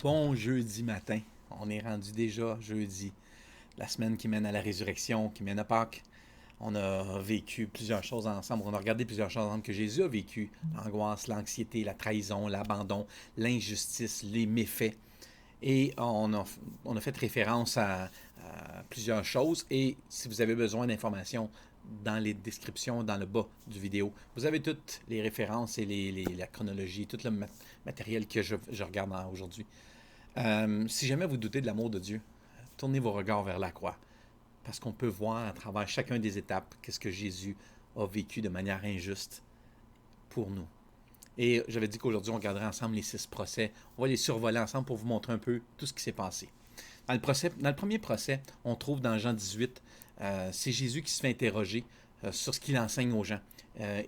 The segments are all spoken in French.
Bon jeudi matin. On est rendu déjà jeudi. La semaine qui mène à la résurrection, qui mène à Pâques. On a vécu plusieurs choses ensemble. On a regardé plusieurs choses ensemble que Jésus a vécu. L'angoisse, l'anxiété, la trahison, l'abandon, l'injustice, les méfaits. Et on a fait référence à plusieurs choses. Et si vous avez besoin d'informations dans les descriptions, dans le bas du vidéo, vous avez toutes les références et la chronologie, tout le matériel que je regarde aujourd'hui. Si jamais vous doutez de l'amour de Dieu, tournez vos regards vers la croix. Parce qu'on peut voir à travers chacune des étapes qu'est-ce que Jésus a vécu de manière injuste pour nous. Et j'avais dit qu'aujourd'hui, on regarderait ensemble les 6 procès. On va les survoler ensemble pour vous montrer un peu tout ce qui s'est passé. Dans le premier procès, on trouve dans Jean 18, c'est Jésus qui se fait interroger sur ce qu'il enseigne aux gens.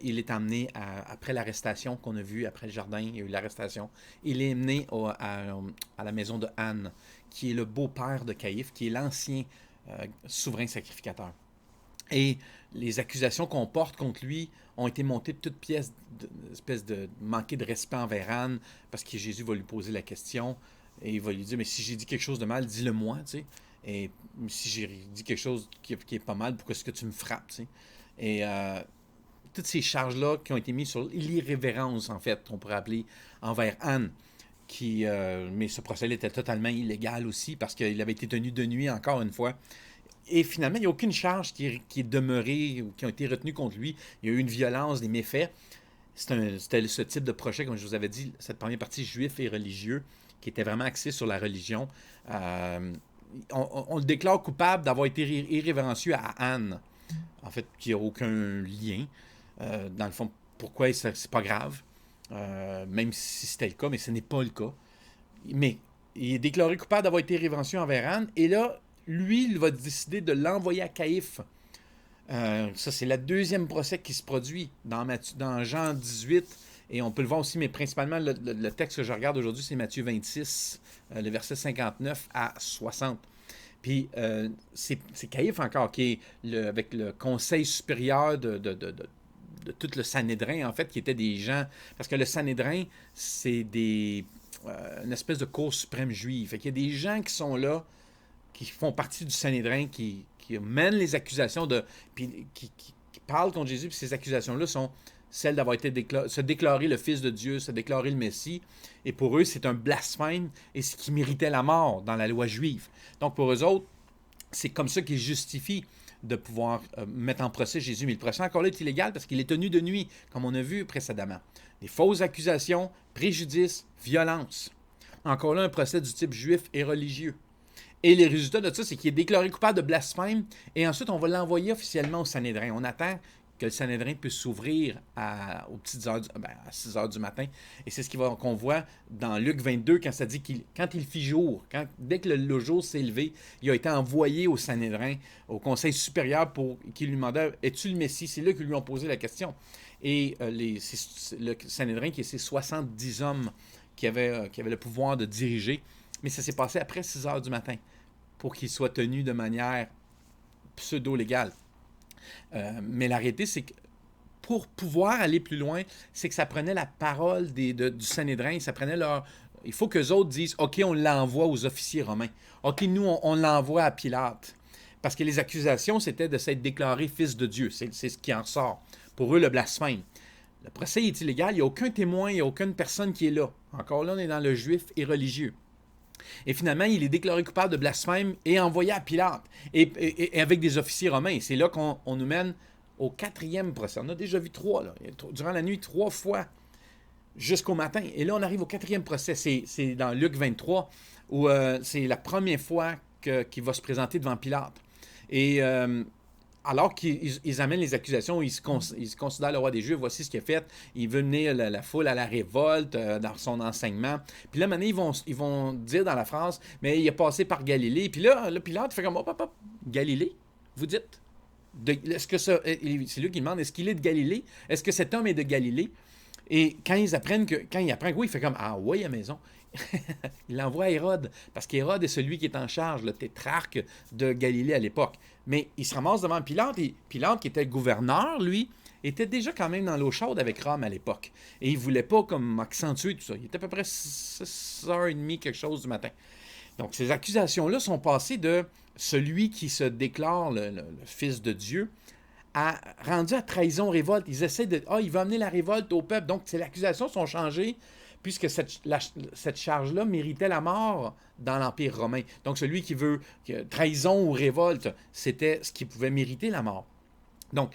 Il est amené après l'arrestation qu'on a vue, après le jardin, il y a eu l'arrestation. Il est amené à la maison de Anne, qui est le beau-père de Caïphe, qui est l'ancien souverain sacrificateur. Et les accusations qu'on porte contre lui ont été montées de toutes pièces, espèce de manquer de respect envers Anne, parce que Jésus va lui poser la question, et il va lui dire, mais si j'ai dit quelque chose de mal, dis-le moi, tu sais. Et si j'ai dit quelque chose qui est pas mal, pourquoi est-ce que tu me frappes, tu sais. Et toutes ces charges-là qui ont été mises sur l'irrévérence, en fait, on pourrait appeler, envers Anne, mais ce procès-là était totalement illégal aussi, parce qu'il avait été tenu de nuit, encore une fois. Et finalement, il n'y a aucune charge qui est demeurée ou qui a été retenue contre lui. Il y a eu une violence, des méfaits. C'était ce type de procès, comme je vous avais dit, cette première partie juif et religieux, qui était vraiment axée sur la religion. On le déclare coupable d'avoir été irrévérencieux à Anne, en fait, qui n'a aucun lien. Dans le fond, pourquoi c'est pas grave, même si c'était le cas, mais ce n'est pas le cas. Mais il est déclaré coupable d'avoir été irrévérencieux envers Anne, et là, lui, il va décider de l'envoyer à Caïphe. Ça, c'est le deuxième procès qui se produit dans Jean 18, et on peut le voir aussi, mais principalement, le texte que je regarde aujourd'hui, c'est Matthieu 26, le verset 59 à 60. Puis, c'est Caïphe encore, qui est avec le conseil supérieur de tout le Sanhédrin, en fait, qui étaient des gens... Parce que le Sanhédrin, c'est une espèce de cour suprême juive. Fait qu'il y a des gens qui sont là, qui font partie du Sanhédrin, qui mènent les accusations, puis qui parlent contre Jésus, puis ces accusations-là sont celles d'avoir été se déclarer le Fils de Dieu, se déclarer le Messie, et pour eux, c'est un blasphème, et ce qui méritait la mort dans la loi juive. Donc, pour eux autres, c'est comme ça qu'ils justifient de pouvoir mettre en procès Jésus. Mais le procès, encore là, est illégal parce qu'il est tenu de nuit, comme on a vu précédemment. Des fausses accusations, préjudice, violence. Encore là, un procès du type juif et religieux. Et les résultats de ça, c'est qu'il est déclaré coupable de blasphème, et ensuite, on va l'envoyer officiellement au Sanhédrin. On attend que le Sanhédrin puisse s'ouvrir à 6 heures du matin. Et c'est ce qu'on voit dans Luc 22, quand ça dit quand il fit jour, dès que le jour s'est levé, il a été envoyé au Sanhédrin, au Conseil supérieur, qui lui demandait, es-tu le Messie? C'est là qu'ils lui ont posé la question. Et le Sanhédrin, qui est ces 70 hommes qui avaient le pouvoir de diriger, mais ça s'est passé après 6 heures du matin, pour qu'il soit tenu de manière pseudo-légale. Mais la réalité, c'est que pour pouvoir aller plus loin, c'est que ça prenait la parole du Sanhédrin, ça prenait il faut qu'eux autres disent, OK, on l'envoie aux officiers romains. OK, nous, on l'envoie à Pilate. Parce que les accusations, c'était de s'être déclaré fils de Dieu. C'est ce qui en sort. Pour eux, le blasphème. Le procès est illégal, il n'y a aucun témoin, il n'y a aucune personne qui est là. Encore là, on est dans le juif et religieux. Et finalement, il est déclaré coupable de blasphème et envoyé à Pilate, et avec des officiers romains. C'est là qu'on nous mène au 4e procès. On a déjà vu 3, là, durant la nuit, 3 fois, jusqu'au matin. Et là, on arrive au 4e procès. C'est dans Luc 23, où c'est la première fois qu'il va se présenter devant Pilate. Et alors qu'ils amènent les accusations, ils se considèrent le roi des Juifs, voici ce qu'il a fait. Il veut mener la foule à la révolte dans son enseignement. Puis là, maintenant, ils vont dire dans la phrase, mais il est passé par Galilée. Puis là Pilate fait comme, hop, Galilée, vous dites? Est-ce que ça, c'est lui qui demande, est-ce qu'il est de Galilée? Est-ce que cet homme est de Galilée? Et quand il apprend que oui, il fait comme, ah oui, à maison. Il l'envoie à Hérode, parce qu'Hérode est celui qui est en charge, le tétrarque de Galilée à l'époque. Mais il se ramasse devant Pilate, et Pilate, qui était le gouverneur, lui, était déjà quand même dans l'eau chaude avec Rome à l'époque. Et il ne voulait pas comme accentuer tout ça. Il était à peu près 6h30, quelque chose du matin. Donc, ces accusations-là sont passées de celui qui se déclare le Fils de Dieu rendu à trahison, révolte. Ils essaient de... il va amener la révolte au peuple. Donc, ces accusations sont changées puisque cette charge-là méritait la mort dans l'Empire romain. Donc, celui qui veut trahison ou révolte, c'était ce qui pouvait mériter la mort. Donc,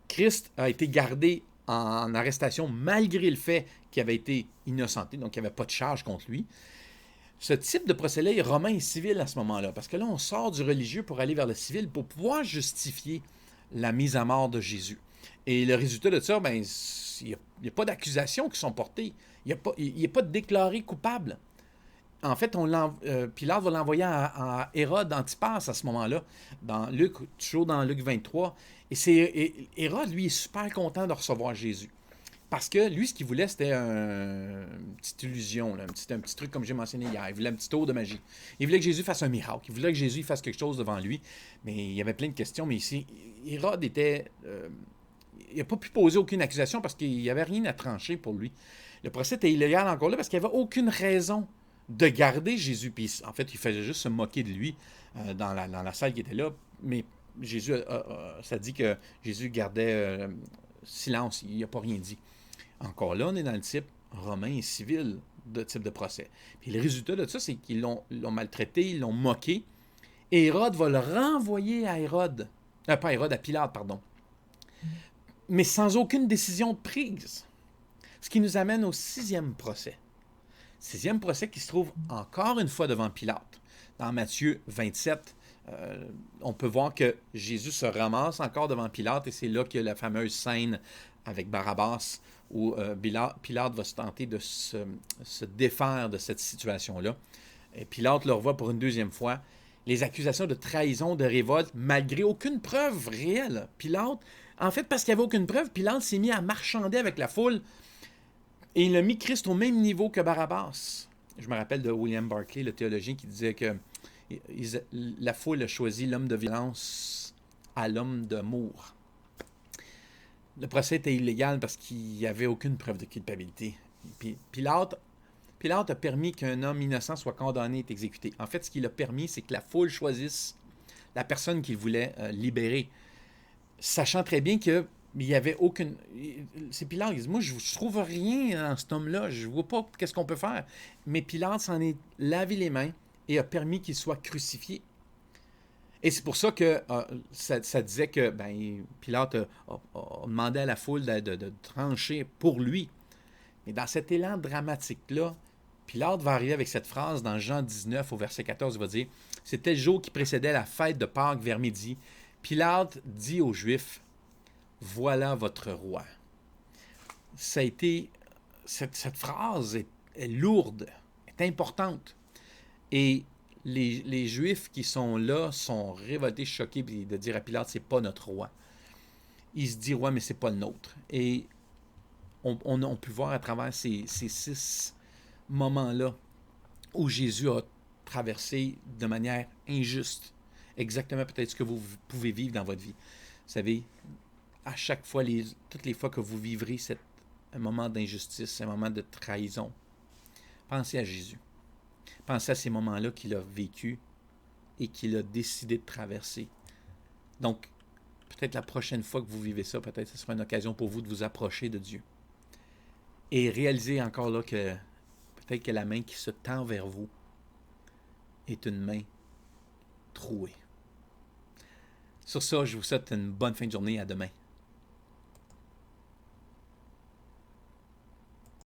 Christ a été gardé en arrestation malgré le fait qu'il avait été innocenté, donc il n'y avait pas de charge contre lui. Ce type de procès-là est romain et civil à ce moment-là, parce que là, on sort du religieux pour aller vers le civil pour pouvoir justifier la mise à mort de Jésus. Et le résultat de ça, ben, il n'y a pas d'accusations qui sont portées. Il n'est pas déclaré coupable. En fait, Pilate va l'envoyer à Hérode Antipas à ce moment-là, toujours dans Luc 23. Et Hérode, lui, est super content de recevoir Jésus. Parce que lui, ce qu'il voulait, c'était une petite illusion, là, un petit truc comme j'ai mentionné hier. Il voulait un petit tour de magie. Il voulait que Jésus fasse un miracle. Il voulait que Jésus fasse quelque chose devant lui. Mais il y avait plein de questions. Mais ici, Hérode était... il n'a pas pu poser aucune accusation parce qu'il n'y avait rien à trancher pour lui. Le procès était illégal encore là parce qu'il n'y avait aucune raison de garder Jésus. Puis en fait, il faisait juste se moquer de lui dans la salle qui était là. Mais Jésus, ça dit que Jésus gardait silence. Il n'a pas rien dit. Encore là, on est dans le type romain et civil de type de procès. Puis le résultat de ça, c'est qu'ils l'ont maltraité, ils l'ont moqué. Et Hérode va le renvoyer à Hérode. Pas Hérode, à Pilate, pardon. Mais sans aucune décision de prise. Ce qui nous amène au 6e procès. 6e procès qui se trouve encore une fois devant Pilate. Dans Matthieu 27, on peut voir que Jésus se ramasse encore devant Pilate et c'est là qu'il y a la fameuse scène avec Barabbas où Pilate va se tenter de se défaire de cette situation-là. Et Pilate le revoit pour une deuxième fois. Les accusations de trahison, de révolte, malgré aucune preuve réelle. Pilate, en fait, parce qu'il n'y avait aucune preuve, Pilate s'est mis à marchander avec la foule et il a mis Christ au même niveau que Barabbas. Je me rappelle de William Barclay, le théologien, qui disait que la foule a choisi l'homme de violence à l'homme d'amour. Le procès était illégal parce qu'il n'y avait aucune preuve de culpabilité. Puis Pilate a permis qu'un homme innocent soit condamné et exécuté. En fait, ce qu'il a permis, c'est que la foule choisisse la personne qu'il voulait libérer, sachant très bien qu'il n'y avait aucune... C'est Pilate, il dit, moi, je ne trouve rien dans cet homme-là, je ne vois pas qu'est-ce qu'on peut faire. Mais Pilate s'en est lavé les mains et a permis qu'il soit crucifié. Et c'est pour ça que ça disait que Pilate a demandé à la foule de trancher pour lui. Mais dans cet élan dramatique-là, Pilate va arriver avec cette phrase dans Jean 19 au verset 14, il va dire « C'était le jour qui précédait la fête de Pâques vers midi. Pilate dit aux Juifs, « Voilà votre roi. » Ça a été... Cette phrase est lourde, est importante. Et les Juifs qui sont là sont révoltés, choqués de dire à Pilate, c'est pas notre roi. Il se dit, ouais, mais c'est pas le nôtre. Et on peut voir à travers ces 6 moments-là où Jésus a traversé de manière injuste exactement peut-être ce que vous pouvez vivre dans votre vie. Vous savez, à chaque fois, toutes les fois que vous vivrez un moment d'injustice, un moment de trahison, pensez à Jésus. Pensez à ces moments-là qu'il a vécu et qu'il a décidé de traverser. Donc, peut-être la prochaine fois que vous vivez ça, peut-être ce sera une occasion pour vous de vous approcher de Dieu. Et réalisez encore là que peut-être que la main qui se tend vers vous est une main trouée. Sur ça, je vous souhaite une bonne fin de journée. À demain.